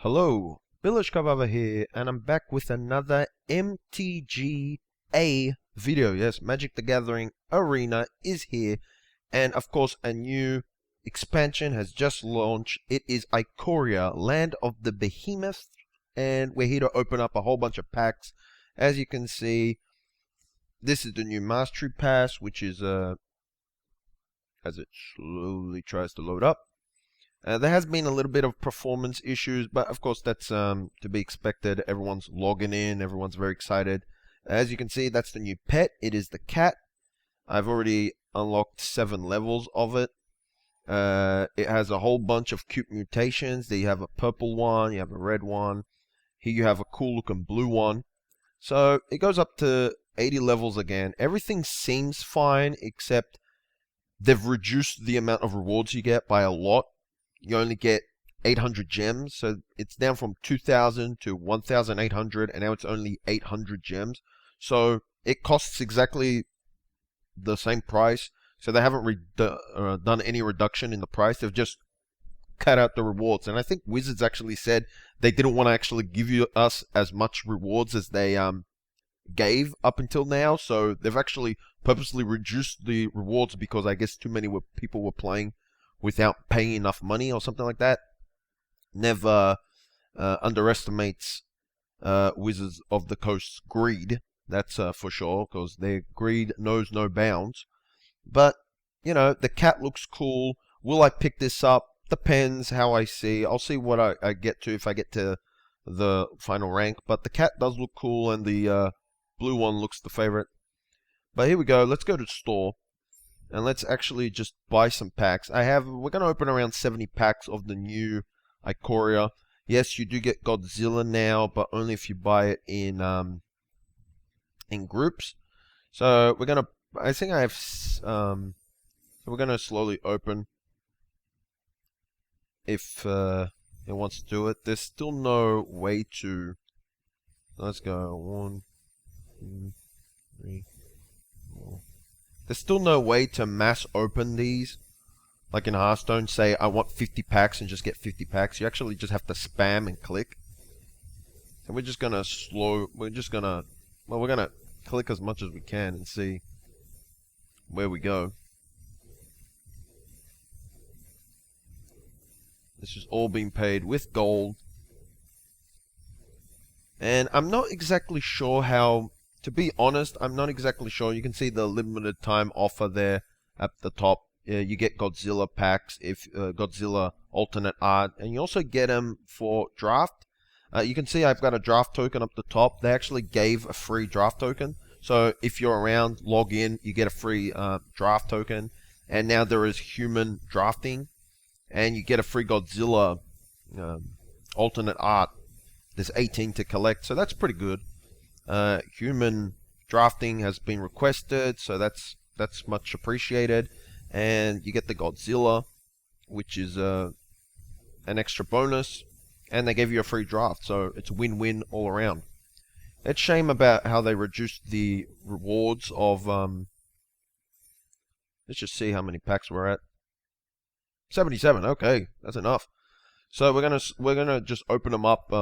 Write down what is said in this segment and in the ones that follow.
Hello, Village Kebaba here, and I'm back with another MTGA video. Yes, Magic the Gathering Arena is here, and of course a new expansion has just launched. It is Ikoria, Land of the Behemoths, and we're here to open up a whole bunch of packs. As you can see, this is the new Mastery Pass, which is, as it slowly tries to load up. There has been a little bit of performance issues, but of course that's to be expected. Everyone's logging in, everyone's very excited. As you can see, that's the new pet. It is the cat. I've already unlocked 7 levels of it. It has a whole bunch of cute mutations. There you have a purple one, you have a red one. Here you have a cool looking blue one. So it goes up to 80 levels again. Everything seems fine, except they've reduced the amount of rewards you get by a lot. You only get 800 gems, so it's down from 2,000 to 1,800, and now it's only 800 gems. So it costs exactly the same price. So they haven't done any reduction in the price. They've just cut out the rewards. And I think Wizards actually said they didn't want to actually give us as much rewards as they gave up until now. So they've actually purposely reduced the rewards because I guess too many people were playing without paying enough money or something like that. Never underestimates Wizards of the Coast's greed. That's for sure, because their greed knows no bounds. But, you know, the cat looks cool. Will I pick this up? Depends how I see. I'll see what I get to if I get to the final rank. But the cat does look cool, and the blue one looks the favorite. But here we go. Let's go to the store. And let's actually just buy some packs. We're going to open around 70 packs of the new Ikoria. Yes, you do get Godzilla now, but only if you buy it in groups. So we're going to, I think I have, so we're going to slowly open. If it wants to do it. There's still no way to, let's go, 1, 2, 3, 4. There's still no way to mass open these. Like in Hearthstone, say I want 50 packs and just get 50 packs. You actually just have to spam and click. So we're just gonna we're gonna click as much as we can and see where we go. This is all being paid with gold. And I'm not exactly sure how, to be honest, I'm not exactly sure. You can see the limited time offer there at the top. You get Godzilla packs, if Godzilla alternate art, and you also get them for draft. You can see I've got a draft token up the top. They actually gave a free draft token. So if you're around, log in, you get a free draft token. And now there is human drafting, and you get a free Godzilla alternate art. There's 18 to collect, so that's pretty good. Human drafting has been requested, so that's much appreciated. And you get the Godzilla, which is an extra bonus, and they gave you a free draft, so it's win-win all around. It's a shame about how they reduced the rewards of let's just see how many packs we're at. 77. Okay, that's enough. So we're gonna just open them up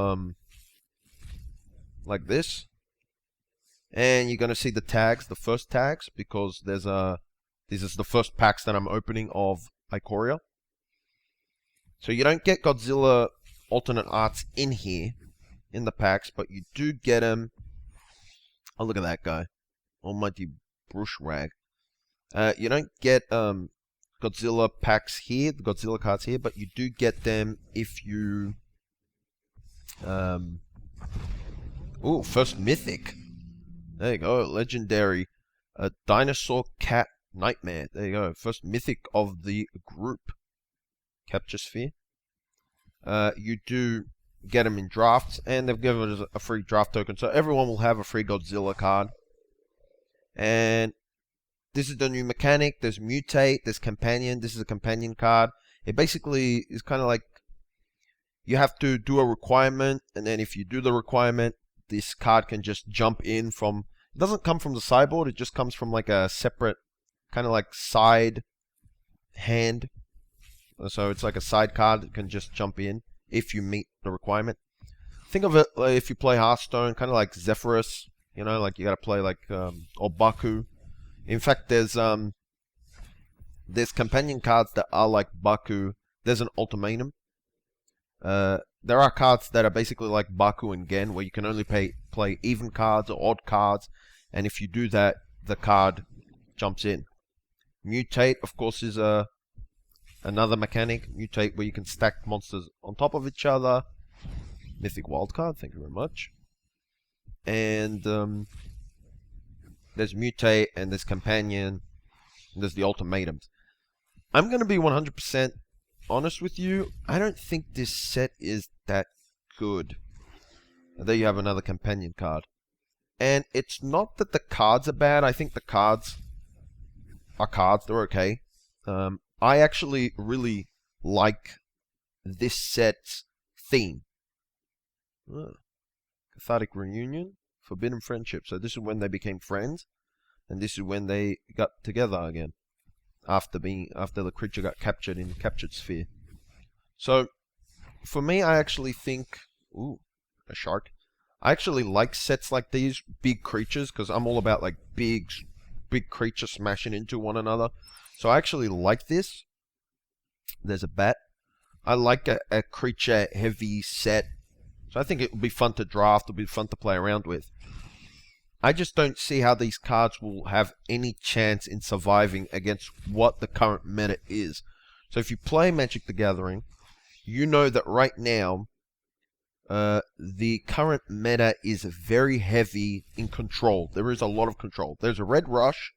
like this. And you're going to see the tags, the first tags, because this is the first packs that I'm opening of Ikoria. So you don't get Godzilla alternate arts in here, in the packs, but you do get them. Oh, look at that guy. Almighty Brush Rag. You don't get Godzilla packs here, the Godzilla cards here, but you do get them if you... Ooh, first Mythic. There you go, legendary. A dinosaur cat nightmare. There you go, first mythic of the group. Capture Sphere. You do get them in drafts, and they've given us a free draft token, so everyone will have a free Godzilla card. And this is the new mechanic. There's Mutate, there's Companion. This is a companion card. It basically is kind of like you have to do a requirement, and then if you do the requirement, this card can just jump in from... It doesn't come from the sideboard, it just comes from like a separate, kind of like side hand. So it's like a side card that can just jump in if you meet the requirement. Think of it like if you play Hearthstone, kind of like Zephyrus, you know, like you gotta play like, or Baku. In fact, there's companion cards that are like Baku. There's an ultimatum. There are cards that are basically like Baku and Gen, where you can only play even cards or odd cards, and if you do that, the card jumps in. Mutate, of course, is another mechanic. Mutate, where you can stack monsters on top of each other. Mythic wildcard, thank you very much. And there's Mutate, and there's Companion, and there's the ultimatums. I'm going to be 100% honest with you. I don't think this set is that good. And there you have another Companion card. And it's not that the cards are bad. I think the cards are cards. They're okay. I actually really like this set's theme. Cathartic Reunion, Forbidden Friendship. So this is when they became friends, and this is when they got together again after the creature got captured in the captured sphere. So for me, I actually think, ooh, a shark. I actually like sets like these, big creatures, because I'm all about like big creatures smashing into one another. So I actually like this. There's a bat. I like a creature heavy set. So I think it would be fun to draft, it would be fun to play around with. I just don't see how these cards will have any chance in surviving against what the current meta is. So if you play Magic the Gathering, you know that right now, the current meta is very heavy in control. There is a lot of control. There's a red rush,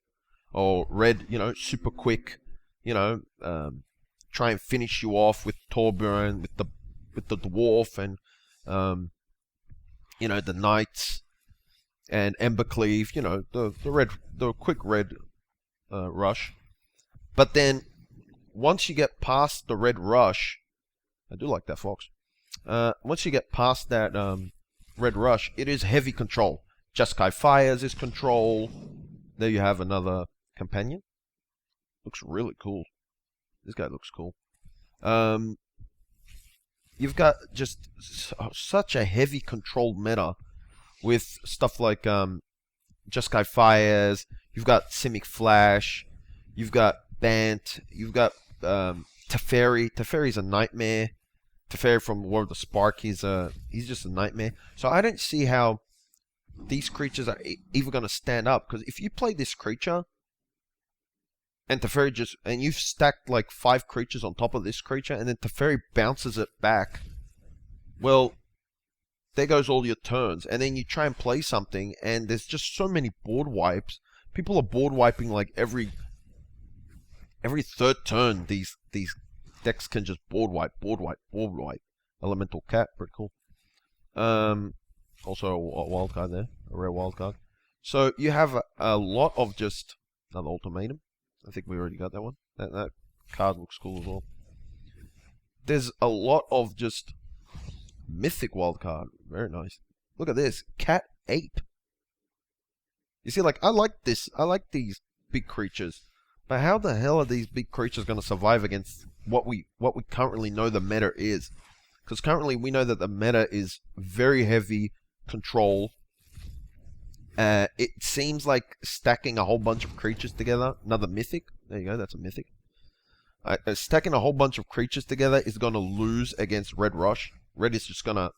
or red, super quick, try and finish you off with Torburn, with the dwarf, and the knights and Embercleave, the quick red rush. But then once you get past the red rush, I do like that, Fox. Once you get past that red rush, it is heavy control. Jeskai Fires is control. There you have another companion. Looks really cool. This guy looks cool. You've got just such a heavy controlled meta with stuff like Jeskai Fires. You've got Simic Flash. You've got Bant. You've got Teferi. Teferi's a nightmare. Teferi from War of the Spark. He's just a nightmare. So I don't see how these creatures are even going to stand up, because if you play this creature and Teferi and you've stacked like 5 creatures on top of this creature, and then Teferi bounces it back, well, there goes all your turns. And then you try and play something, and there's just so many board wipes. People are board wiping like every third turn. These decks can just board wipe. Elemental Cat, pretty cool. Also a wild card there, a rare wild card. So you have a lot of just another ultimatum. I think we already got that one. That card looks cool as well. There's a lot of just mythic wild card. Very nice. Look at this. Cat Ape. You see, like, I like this. I like these big creatures. But how the hell are these big creatures going to survive against what we currently know the meta is? Because currently we know that the meta is very heavy control. It seems like stacking a whole bunch of creatures together. Another mythic. There you go, that's a mythic. Stacking a whole bunch of creatures together is going to lose against Red Rush. Red is just going to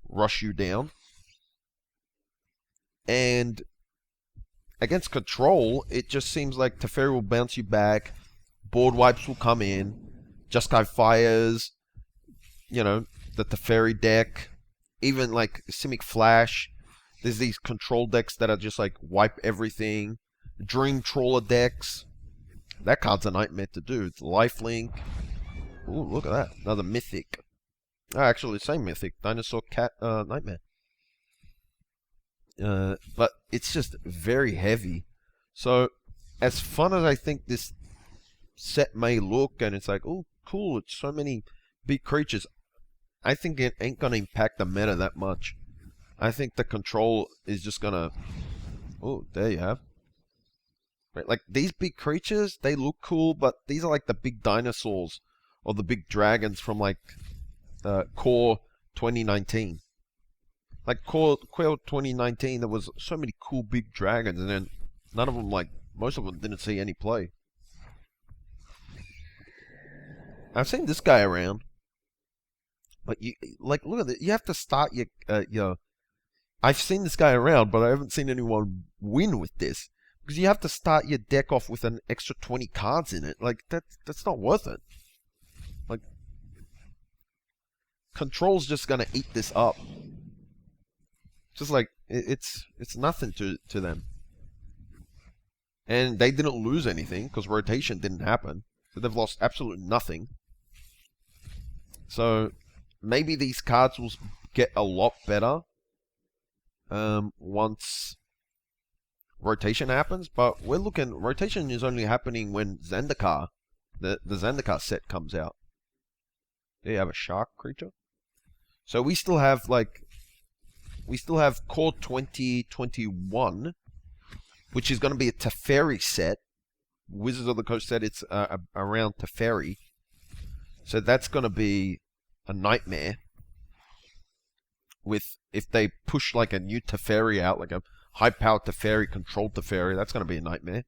rush you down. And against control, it just seems like Teferi will bounce you back. Board wipes will come in. Jeskai Fires. The Teferi deck. Even like Simic Flash. There's these control decks that are just like wipe everything. Dream Trawler decks. That card's a nightmare to do. It's Lifelink. Ooh, look at that. Another mythic. Actually, same mythic. Dinosaur Cat Nightmare. But it's just very heavy. So, as fun as I think this set may look, and it's like, oh, cool, it's so many big creatures, I think it ain't going to impact the meta that much. I think the control is just going to... Oh, there you have. Right, like, these big creatures, they look cool, but these are like the big dinosaurs, or the big dragons from, like, Core 2019. Like Core 2019, there was so many cool big dragons, and then none of them, like most of them, didn't see any play. I've seen this guy around, but you like look at it. You have to start your. I've seen this guy around, but I haven't seen anyone win with this because you have to start your deck off with an extra 20 cards in it. Like that's not worth it. Like Control's just gonna eat this up. Just like it's nothing to them. And they didn't lose anything because rotation didn't happen. So they've lost absolutely nothing. So maybe these cards will get a lot better once rotation happens. But we're looking, rotation is only happening when Zendikar, the Zendikar set comes out. There you have a shark creature. So we still have Core 2021, which is going to be a Teferi set. Wizards of the Coast said it's around Teferi. So that's going to be a nightmare. With if they push like a new Teferi out, like a high-powered Teferi, controlled Teferi, that's going to be a nightmare.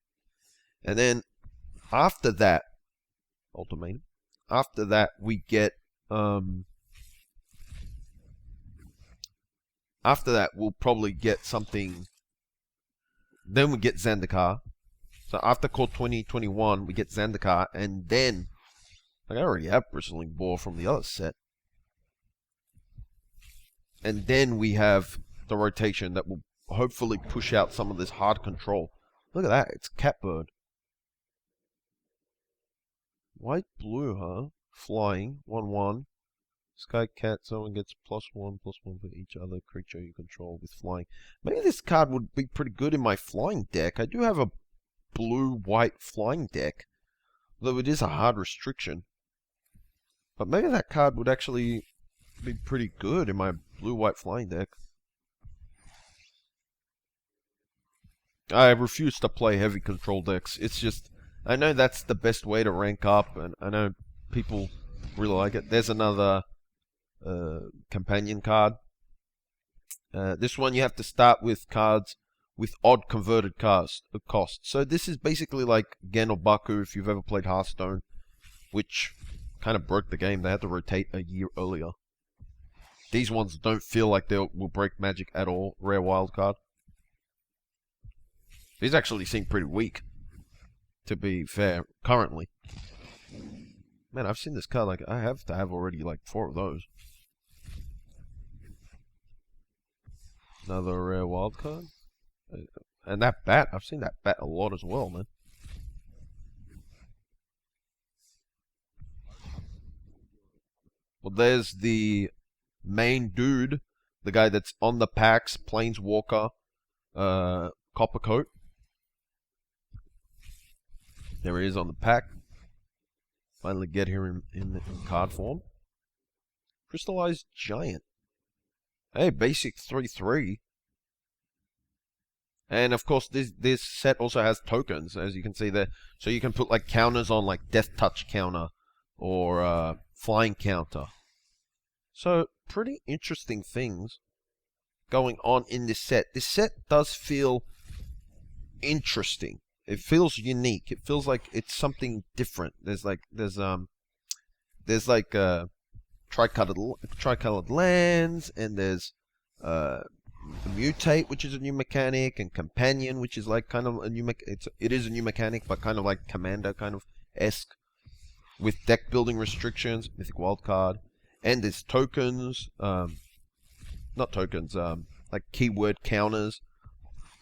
And then after that, Ultimatum. After that, we get after that, we'll probably get something. Then we get Zendikar. So after Core 2021, we get Zendikar, and then like I already have Bristling Boar from the other set. And then we have the rotation that will hopefully push out some of this hard control. Look at that, it's Catbird. White blue, huh? Flying, 1/1. Sky Cat, someone gets +1/+1 for each other creature you control with flying. Maybe this card would be pretty good in my flying deck. I do have a blue-white flying deck, though it is a hard restriction. But maybe that card would actually be pretty good in my blue-white flying deck. I refuse to play heavy control decks. It's just, I know that's the best way to rank up, and I know people really like it. There's another companion card. This one you have to start with cards with odd converted cost. So this is basically like Gen or Baku if you've ever played Hearthstone, which kind of broke the game. They had to rotate a year earlier. These ones don't feel like they will break Magic at all. Rare wild card. These actually seem pretty weak, to be fair, currently. Man, I've seen this card, like, I have to have already, like, 4 of those. Another rare wild card. And that bat, I've seen that bat a lot as well, man. Well, there's the main dude, the guy that's on the packs, Planeswalker, Copper Coat. There he is on the pack. Finally get here in card form. Crystallized Giant. Hey, basic 3/3. And of course, this set also has tokens, as you can see there. So you can put like counters on, like Death Touch counter or Flying counter. So pretty interesting things going on in this set. This set does feel interesting. It feels unique. It feels like it's something different. There's tricolored lands, and there's Mutate, which is a new mechanic, and Companion, which is like kind of a new it is a new mechanic, but kind of like Commander kind of esque, with deck building restrictions, Mythic Wildcard, and there's tokens, not tokens, like keyword counters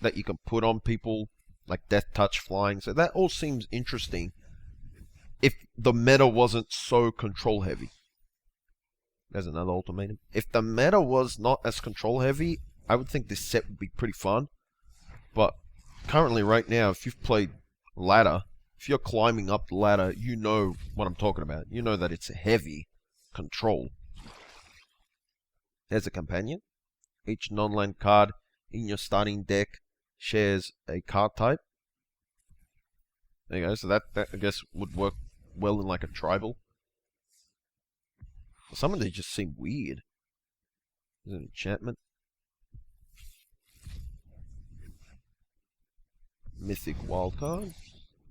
that you can put on people, like Death Touch, Flying. So that all seems interesting if the meta wasn't so control heavy. There's another ultimatum. If the meta was not as control heavy, I would think this set would be pretty fun. But currently right now, if you've played ladder, if you're climbing up the ladder, you know what I'm talking about. You know that it's heavy control. There's a companion. Each non-land card in your starting deck shares a card type. There you go. So that I guess would work well in like a tribal. Some of these just seem weird. Is it an enchantment? Mythic wildcard.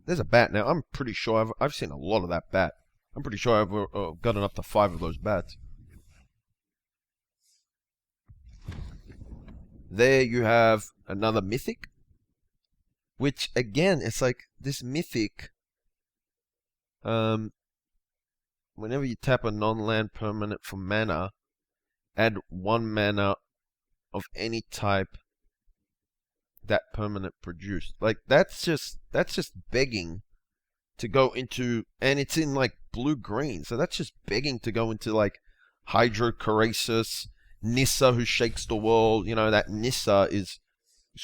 There's a bat now. I'm pretty sure I've seen a lot of that bat. I'm pretty sure I've gotten up to 5 of those bats. There you have another mythic. Which, again, it's like this mythic. Whenever you tap a non-land permanent for mana, add 1 mana of any type that permanent produced. Like, that's just begging to go into, and it's in like blue-green, so that's just begging to go into like Hydrocorasis, Nissa who shakes the world. You know, that Nissa is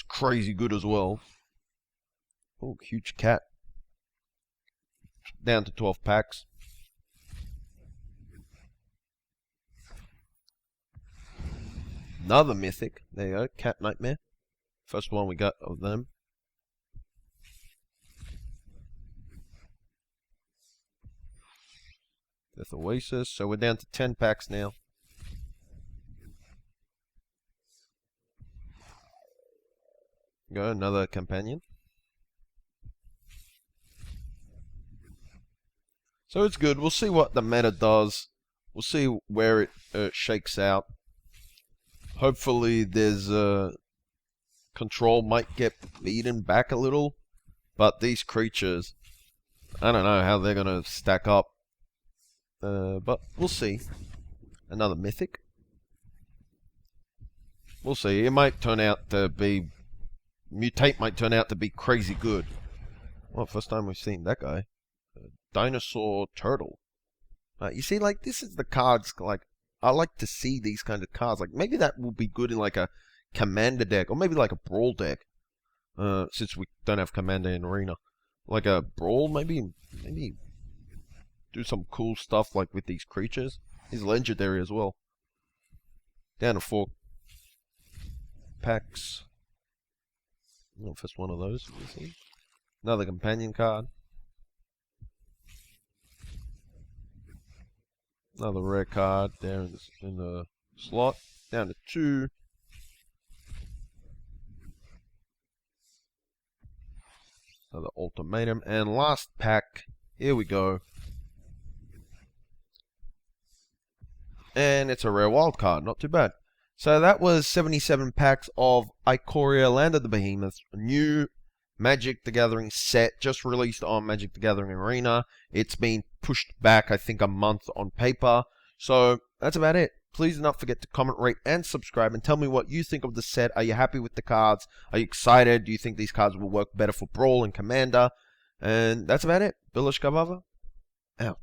crazy good as well. Oh, huge cat. Down to 12 packs. Another mythic. There you go, Cat Nightmare. First one we got of them. Death Oasis. So we're down to 10 packs now. Go, another companion. So it's good. We'll see what the meta does. We'll see where it shakes out. Hopefully there's control might get beaten back a little. But these creatures, I don't know how they're going to stack up. But we'll see. Another mythic. We'll see. It might turn out to be... Mutate might turn out to be crazy good. Well, first time we've seen that guy. Dinosaur Turtle. You see, like, this is the cards, like, I like to see these kind of cards. Like, maybe that will be good in, like, a Commander deck. Or maybe, like, a Brawl deck. Since we don't have Commander in Arena. Like a Brawl, maybe do some cool stuff, like, with these creatures. He's legendary as well. Down to 4 packs. Oh, first one of those, you see. Another companion card. Another rare card there in the slot. Down to 2. Another ultimatum. And last pack. Here we go. And it's a rare wild card. Not too bad. So that was 77 packs of Ikoria, Land of the Behemoths. New Magic the Gathering set. Just released on Magic the Gathering Arena. It's been pushed back, I think, a month on paper. So that's about it. Please do not forget to comment, rate, and subscribe. And tell me what you think of the set. Are you happy with the cards? Are you excited? Do you think these cards will work better for Brawl and Commander? And that's about it. Billish Kabava, out.